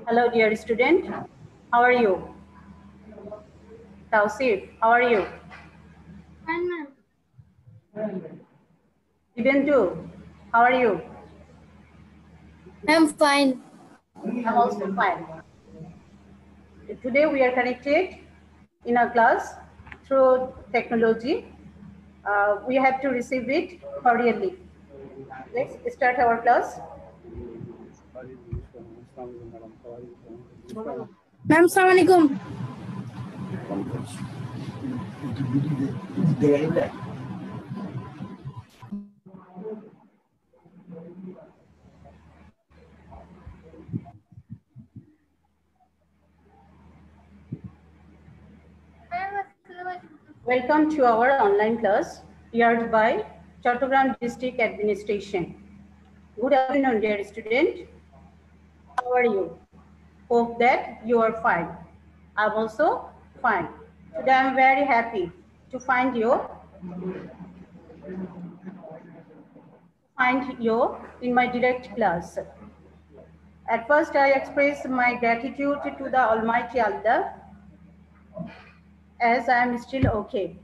Hello, dear student. How are you? Tausif, how are you? Fine, ma'am. Dibendu, how are you? I'm fine. I'm also fine. Today we are connected in a class through technology. We have to receive it cordially. Let's start our class. Ma'am, Assalamualaikum. Welcome to our online class, heard by Chattogram District Administration. Good afternoon, dear student. How are you? Hope that you are fine. I'm also fine. Today I'm very happy to find you in my direct class. At first, I express my gratitude to the Almighty Allah as I am still okay.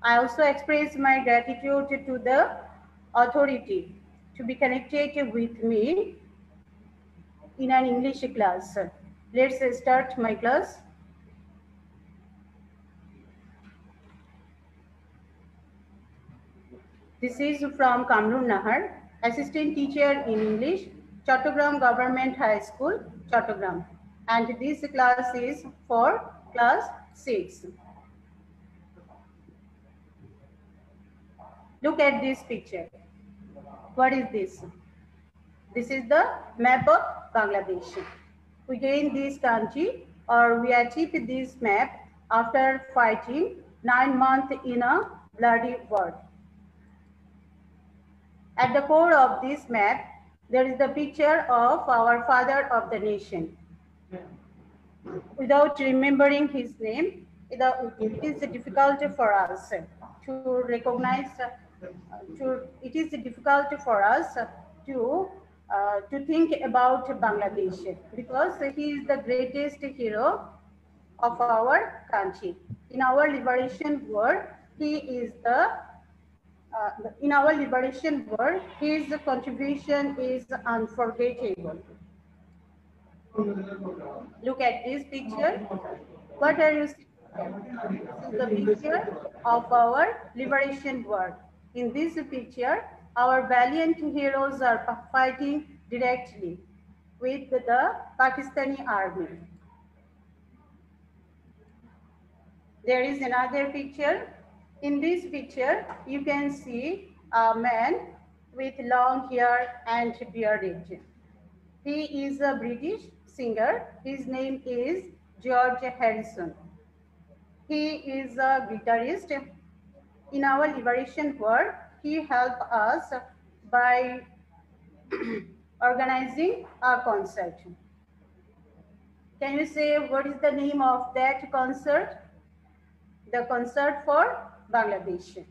I also express my gratitude to the authority to be connected with me in an English class. Let's start my class. This is from Kamrun Nahar, assistant teacher in English, Chattogram Government High School, Chattogram. And this class is for class 6. Look at this picture. What is this? This is the map of Bangladesh. We gained this country, or we achieved this map after fighting 9 months in a bloody war. At the core of this map, there is the picture of our father of the nation. Without remembering his name, it is difficult for us to recognize. It is difficult for us to think about Bangladesh because he is the greatest hero of our country. In our liberation war, he is his contribution is unforgettable. Look at this picture. What are you seeing? This is the picture of our liberation war. In this picture, our valiant heroes are fighting directly with the Pakistani army. There is another picture. In this picture, you can see a man with long hair and beard. He is a British singer. His name is George Harrison. He is a guitarist. In our liberation war, he helped us by organizing a concert. Can you say what is the name of that concert? The concert for Bangladesh.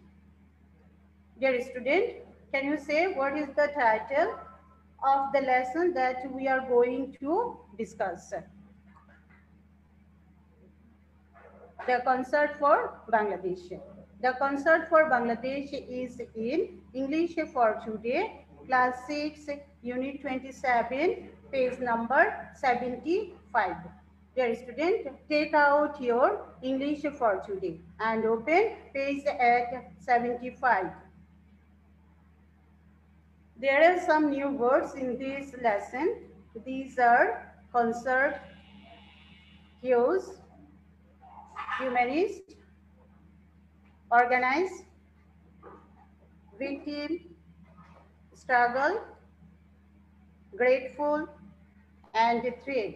Dear student, can you say what is the title of the lesson that we are going to discuss? The concert for Bangladesh. The concert for Bangladesh is in English for today, class 6, unit 27, page number 75. Dear student, take out your English for today and open page at 75. There are some new words in this lesson. These are concert, cues, humanist, organize, victim, struggle, grateful, and thread.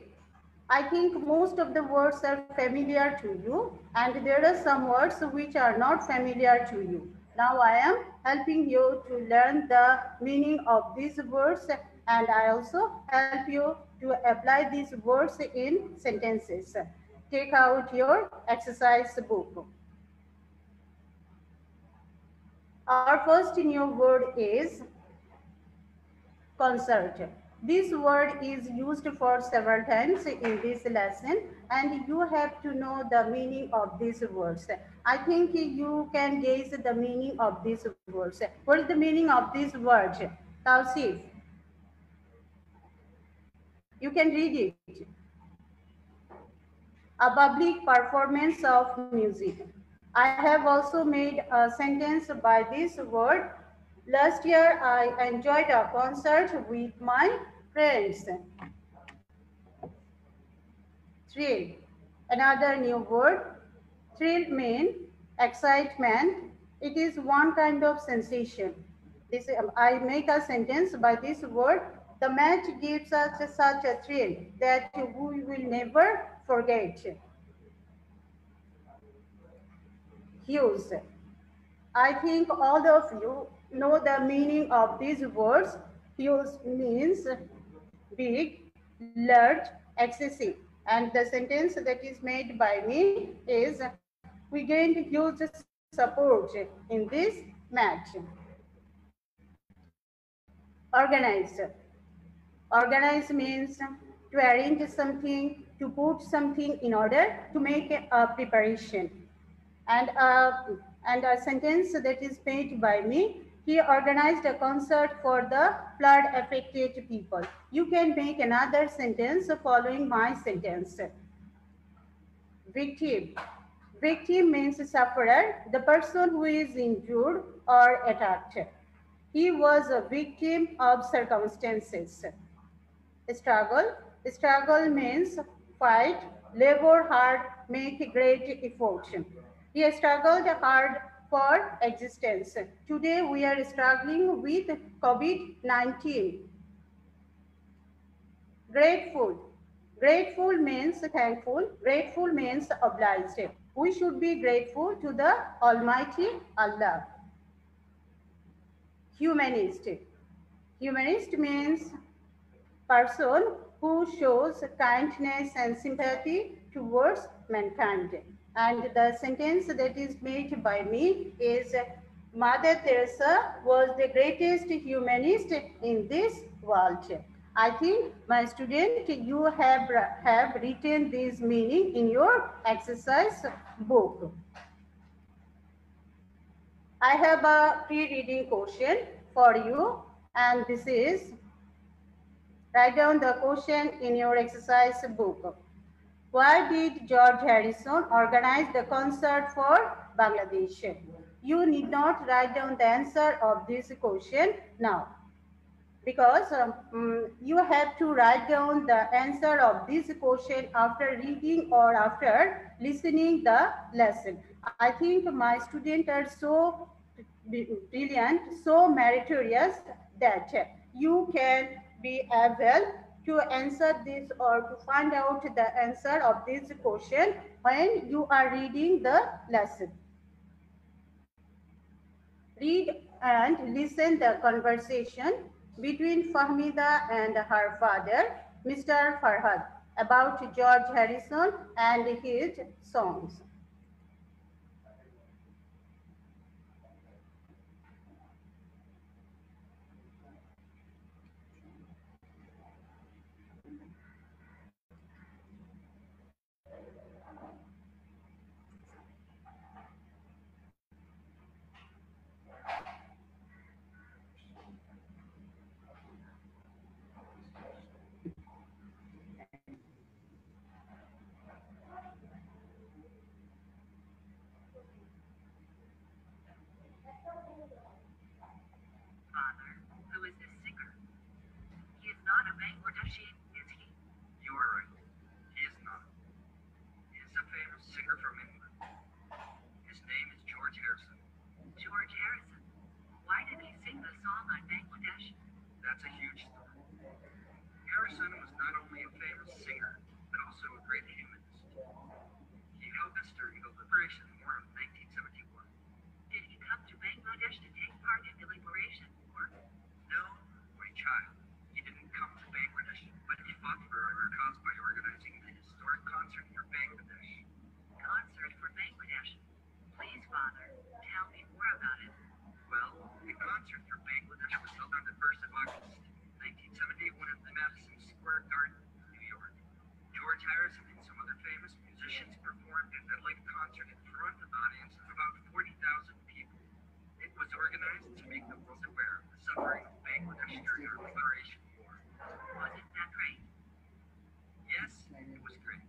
I think most of the words are familiar to you, and there are some words which are not familiar to you. Now I am helping you to learn the meaning of these words, and I also help you to apply these words in sentences. Take out your exercise book. Our first new word is concert. This word is used for several times in this lesson, and you have to know the meaning of these words. I think you can guess the meaning of these words. What is the meaning of these words? Tausif, you can read it. A public performance of music. I have also made a sentence by this word. Last year, I enjoyed a concert with my friends. Thrill. Another new word. Thrill means excitement. It is one kind of sensation. This I make a sentence by this word. The match gives us such a thrill that we will never forget. Hues. I think all of you know the meaning of these words. Huge means big, large, excessive. And the sentence that is made by me is, we gained huge support in this match. Organize. Organize means to arrange something, to put something in order, to make a preparation. And a sentence that is made by me. He organized a concert for the flood affected people. You can make another sentence following my sentence. Victim. Victim means sufferer, the person who is injured or attacked. He was a victim of circumstances. Struggle. Struggle means fight, labor hard, make great effort. He struggled hard for existence. Today we are struggling with COVID-19. Grateful. Grateful means thankful. Grateful means obliged. We should be grateful to the Almighty Allah. Humanist. Humanist means person who shows kindness and sympathy towards mankind. And the sentence that is made by me is, Mother Teresa was the greatest humanist in this world. I think, my student, you have written this meaning in your exercise book. I have a pre-reading question for you, and this is, write down the question in your exercise book. Why did George Harrison organize the concert for Bangladesh? You need not write down the answer of this question now, because you have to write down the answer of this question after reading or after listening the lesson. I think my students are so brilliant, so meritorious that you can be able to answer this or to find out the answer of this question when you are reading the lesson. Read and listen the conversation between Fahmida and her father, Mr. Farhad, about George Harrison and his songs. Father, who is this singer? He is not a Bangladeshi, is he? You are right. He is not. He is a famous singer from England. His name is George Harrison. George Harrison. Why did he sing the song on Bangladesh? That's a huge story. Harrison was not only a famous singer, but also a great humanist. He helped us during the Liberation War of 1971. Did he come to Bangladesh to take part in the Liberation War? No, my child. He didn't come to Bangladesh, but he fought for our cause by organizing the historic concert for Bangladesh. Concert for Bangladesh. Please, Father, tell me more about it. Well, concert for Bangladesh was held on the 1st of August, 1971 at the Madison Square Garden, New York. George Harrison and some other famous musicians performed in a live concert in front of an audience of about 40,000 people. It was organized to make the world aware of the suffering of Bangladesh during our liberation war. Wasn't that great? Yes, it was great.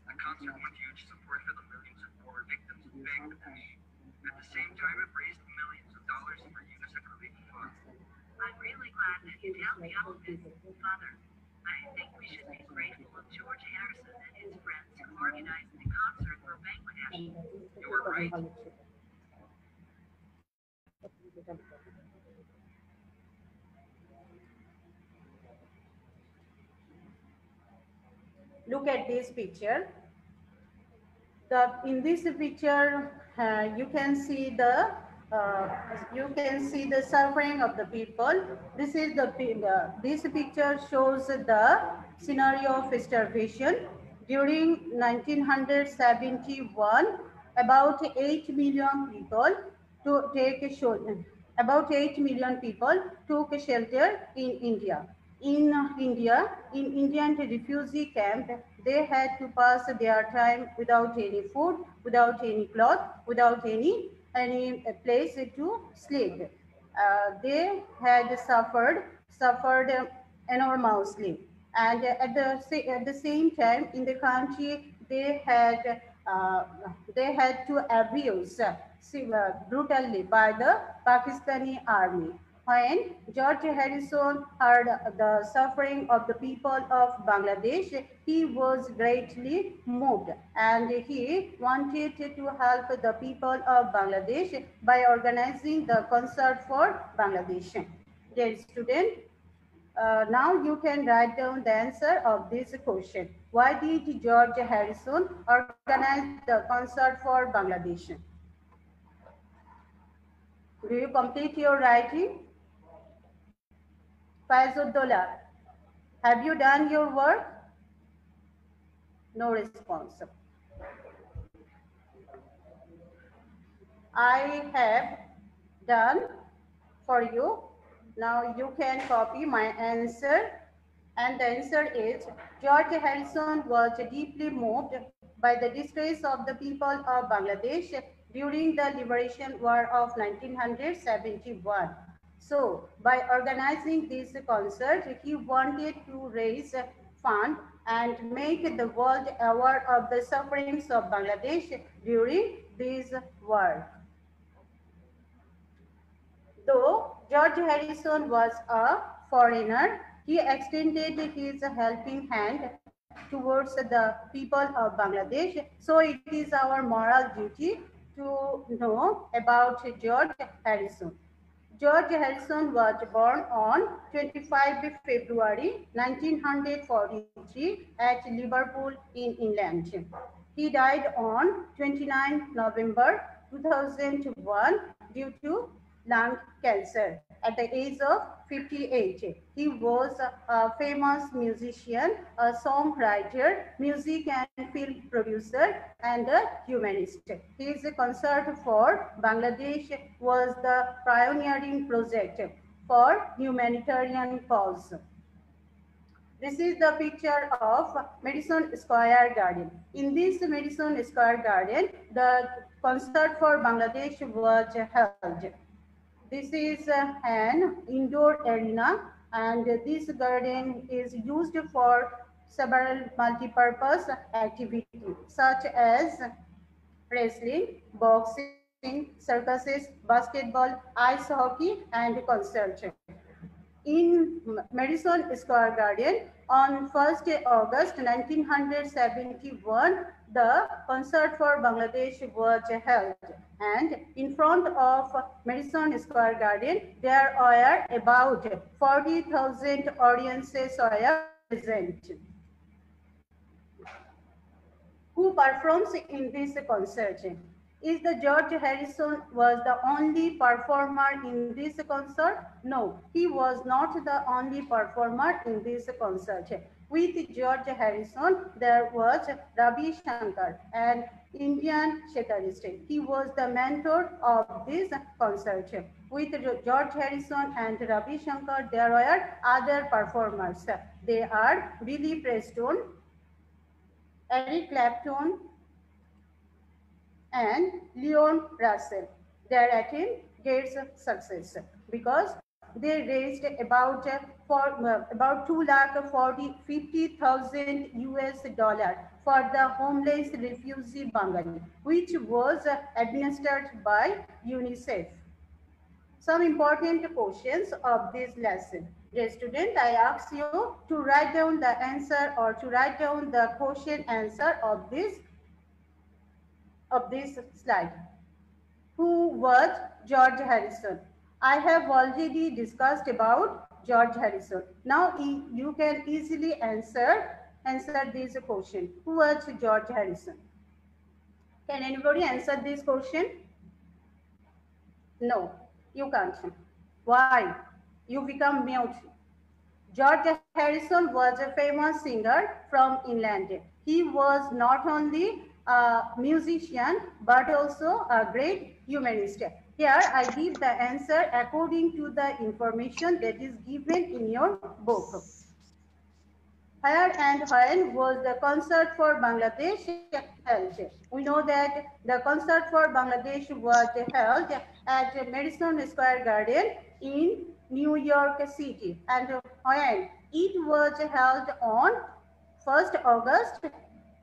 The concert won huge support for the millions of war victims in Bangladesh. At the same time, it raised millions of dollars for UNICEF relief funds. I'm really glad that you tell me all of this, Father. I think we should be grateful of George Harrison and his friends who organized the concert for Bangladesh. You are right. Look at this picture. In this picture, you can see the suffering of the people. This picture shows the scenario of starvation during 1971. About 8 million people took shelter in India. In Indian refugee camp, they had to pass their time without any food, without any cloth, without any place to sleep. They had suffered enormously, and at the same time in the country they had to abuse brutally by the Pakistani army. When George Harrison heard the suffering of the people of Bangladesh, he was greatly moved and he wanted to help the people of Bangladesh by organizing the concert for Bangladesh. Dear student, now you can write down the answer of this question. Why did George Harrison organize the concert for Bangladesh? Do you complete your writing? Faizuddollah, have you done your work? No response. I have done for you. Now you can copy my answer. And the answer is, George Harrison was deeply moved by the distress of the people of Bangladesh during the Liberation War of 1971. So, by organizing this concert, he wanted to raise funds and make the world aware of the sufferings of Bangladesh during this war. Though George Harrison was a foreigner, he extended his helping hand towards the people of Bangladesh. So it is our moral duty to know about George Harrison. George Harrison was born on 25 February 1943 at Liverpool in England. He died on 29 November 2001 due to lung cancer at the age of 58. He was a famous musician, a songwriter, music and film producer, and a humanist. His concert for Bangladesh was the pioneering project for humanitarian cause. This is the picture of Madison Square Garden. In this Madison Square Garden, the concert for Bangladesh was held. This is an indoor arena, and this garden is used for several multi-purpose activities such as wrestling, boxing, circuses, basketball, ice hockey, and concerts. In Madison Square Garden, on 1st August 1971, the concert for Bangladesh was held. And in front of Madison Square Garden, there were about 40,000 audiences were present. Who performs in this concert? Is the George Harrison was the only performer in this concert? No, he was not the only performer in this concert. With George Harrison, there was Ravi Shankar, an Indian setarist. He was the mentor of this concert. With George Harrison and Ravi Shankar, there were other performers. They are Billy Preston, Eric Clapton, and Leon Russell. Their attempt gets success because they raised about 2,50,000 US dollar for the homeless refugee Bengali, which was administered by UNICEF. Some important questions of this lesson. Dear student, I ask you to write down the answer or to write down the question answer of this slide. Who was George Harrison? I have already discussed about George Harrison. Now you can easily answer this question. Who was George Harrison? Can anybody answer this question? No, you can't. Why? You become mute. George Harrison was a famous singer from England. He was not only a musician but also a great humanist. Here I give the answer according to the information that is given in your book. Where and when was the concert for Bangladesh held? We know that the concert for Bangladesh was held at Madison Square Garden in New York City. And when it was held on 1st August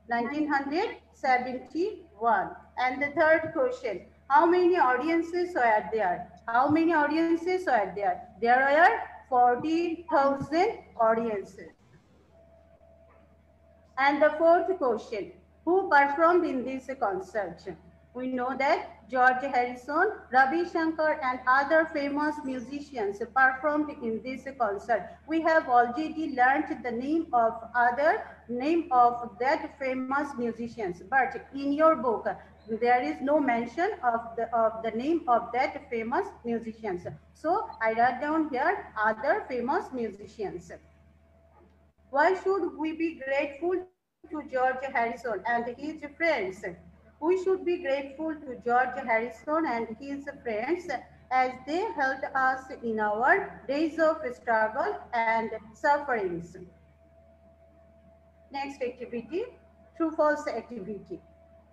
1971. And the third question, how many audiences were there? How many audiences were there? There were 40,000 audiences. And the fourth question, who performed in this concert? We know that George Harrison, Ravi Shankar, and other famous musicians performed in this concert. We have already learned the name of that famous musicians, but in your book there is no mention of the name of that famous musicians. So I write down here other famous musicians. Why should we be grateful to George Harrison and his friends? We should be grateful to George Harrison and his friends as they helped us in our days of struggle and sufferings. Next activity, true-false activity.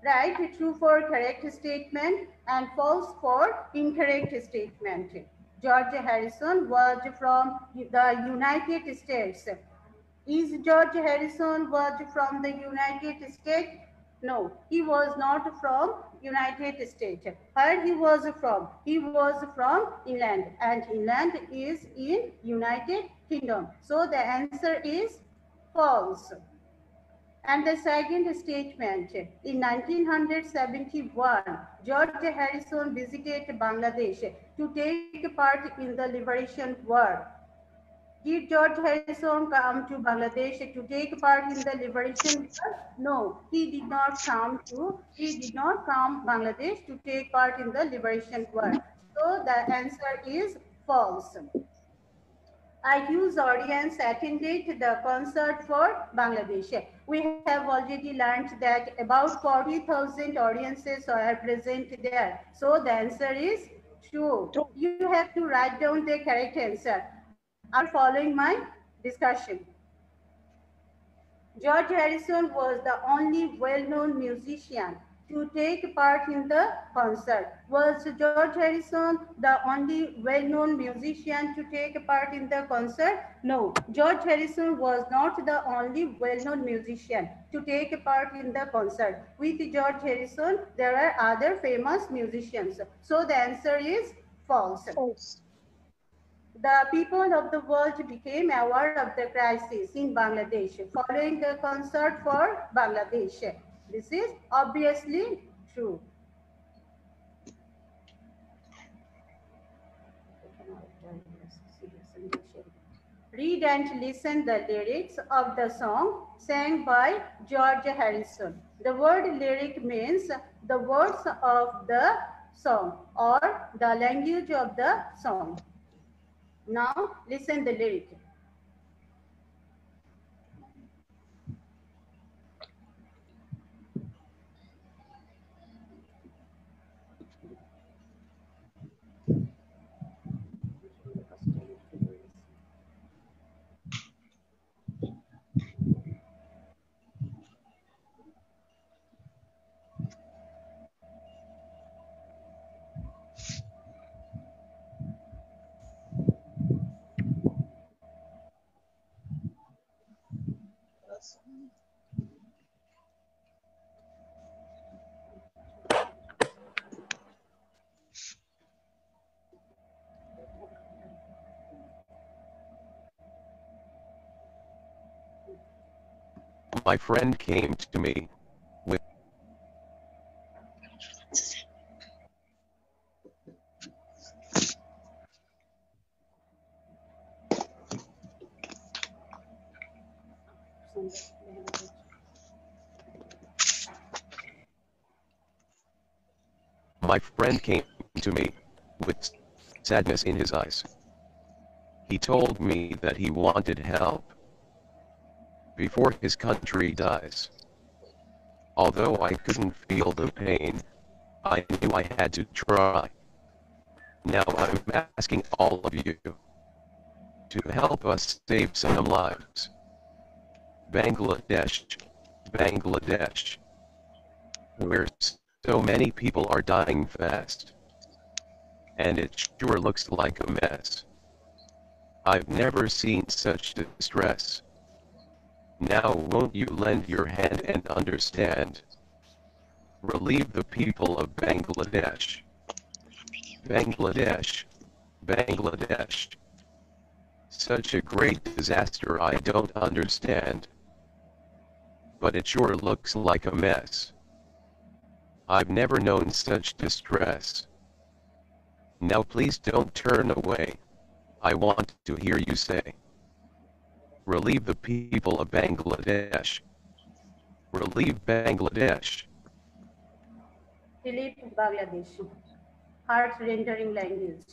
Write true for correct statement and false for incorrect statement. George Harrison was from the United States. Is George Harrison was from the United States? No, he was not from United States. Where he was from? He was from England, and England is in United Kingdom. So the answer is false. And the second statement, in 1971, George Harrison visited Bangladesh to take part in the Liberation War. Did George Harrison come to Bangladesh to take part in the Liberation War? No, he did not come Bangladesh to take part in the Liberation War. So the answer is false. A huge audience attended the concert for Bangladesh. We have already learned that about 40,000 audiences are present there. So the answer is true. You have to write down the correct answer. Are you following my discussion? George Harrison was the only well-known musician to take part in the concert. Was George Harrison the only well-known musician to take part in the concert? No, George Harrison was not the only well-known musician to take part in the concert. With George Harrison, there are other famous musicians. So the answer is false. False. The people of the world became aware of the crisis in Bangladesh following the concert for Bangladesh. This is obviously true. Read and listen the lyrics of the song sang by George Harrison. The word lyric means the words of the song or the language of the song. Now listen the lyric. My friend came to me with My friend came to me with sadness in his eyes. He told me that he wanted help before his country dies. Although I couldn't feel the pain, I knew I had to try. Now I'm asking all of you to help us save some lives. Bangladesh, Bangladesh, where so many people are dying fast. And it sure looks like a mess. I've never seen such distress. Now won't you lend your hand and understand? Relieve the people of Bangladesh. Bangladesh, Bangladesh. Such a great disaster I don't understand. But it sure looks like a mess. I've never known such distress. Now please don't turn away. I want to hear you say. Relieve the people of Bangladesh. Relieve Bangladesh. Relieve Bangladesh. Heart-rendering language.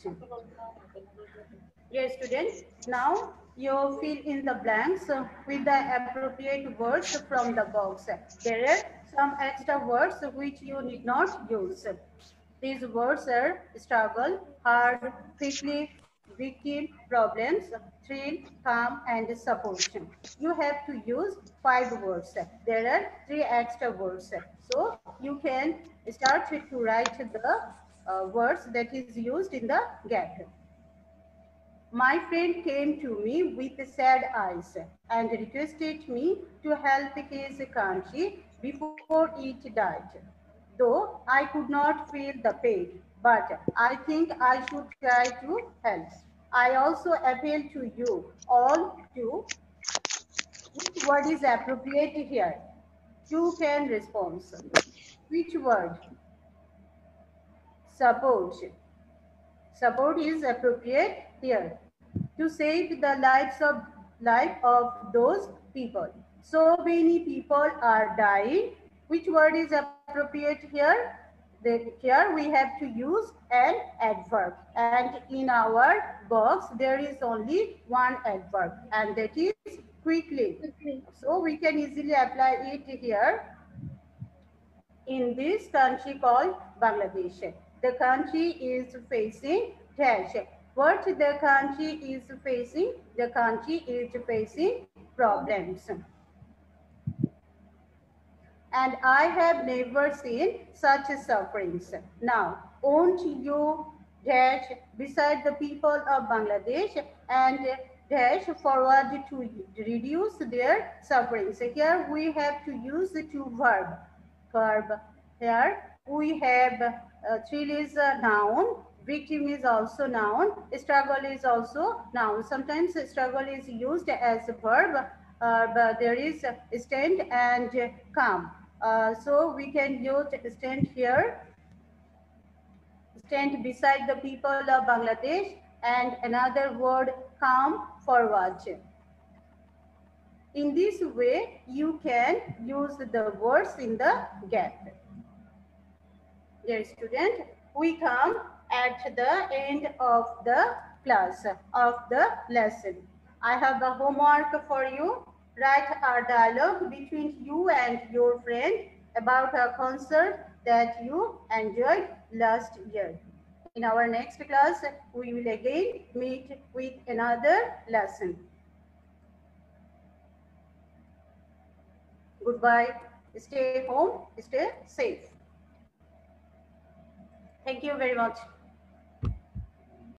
Yes, students. Now you fill in the blanks with the appropriate words from the box. There are some extra words which you need not use. These words are struggle, hard, quickly, victim, problems, thrill, calm, and support. You have to use 5 words. There are 3 extra words. So you can start to write the words that is used in the gap. My friend came to me with sad eyes and requested me to help his country before it died. Though I could not feel the pain, but I think I should try to help. I also appeal to you all to which word is appropriate here. You can respond. Which word? Support. Support is appropriate here to save the life of those people. So many people are dying. Which word is appropriate here? Here we have to use an adverb, and in our box there is only one adverb, and that is quickly. So we can easily apply it here. In this country called Bangladesh, the country is facing dash. What the country is facing? The country is facing problems. And I have never seen such sufferings. Now, won't you dash beside the people of Bangladesh and dash forward to reduce their sufferings? Here we have to use the 2 verb. Here we have thrill is a noun, victim is also noun, struggle is also noun. Sometimes struggle is used as a verb, but there is stand and calm. So we can use stand here, stand beside the people of Bangladesh, and another word come forward. In this way, you can use the words in the gap. Dear student, we come at the end of the class, of the lesson. I have a homework for you. Write a dialogue between you and your friend about a concert that you enjoyed last year. In our next class, we will again meet with another lesson. Goodbye. Stay home, stay safe. Thank you very much.